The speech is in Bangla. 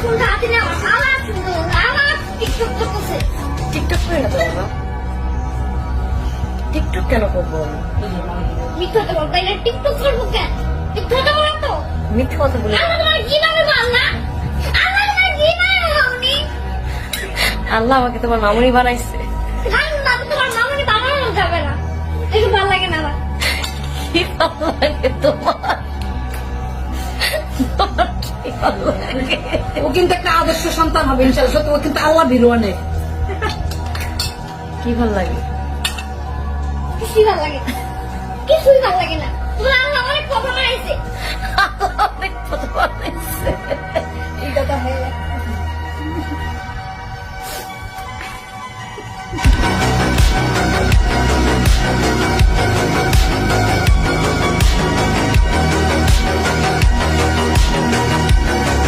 ফোনটা হাতে নাও, আমার ফোন, আমার টিকটক করতেছে। টিকটক করে না তো বাবা, টিকটক কেন করবো আমি? মিথ্যা তো বলতে না, টিকটক করবো কেন? মিথ্যা তো বলো তো। মিথ্যে কথা বলে আল্লাহ তোমার কিভাবে বানালা? আল্লাহ তোমার কিভাবে বানানি? আল্লাহ আমাকে তোমার মামুনি বানাইছে। আল্লাহ তোমার মামুনি বানানো যাবে না, একটু ভালো লাগে না আমার। কি ভালো লাগে তোমার? তোমার কি ভালো লাগে? ও কিন্তু একটা আদর্শ সন্তান হবে ইনশাআল্লাহ, সত্যি ও কিন্তু আল্লাহ ভীরু অনেক। কি ভালো লাগে? কিছুই ভালো লাগে না, কিছুই ভালো লাগে না। তোমার আল্লাহ অনেক কথা বানাইছে। অনেক কথা বানাইছে।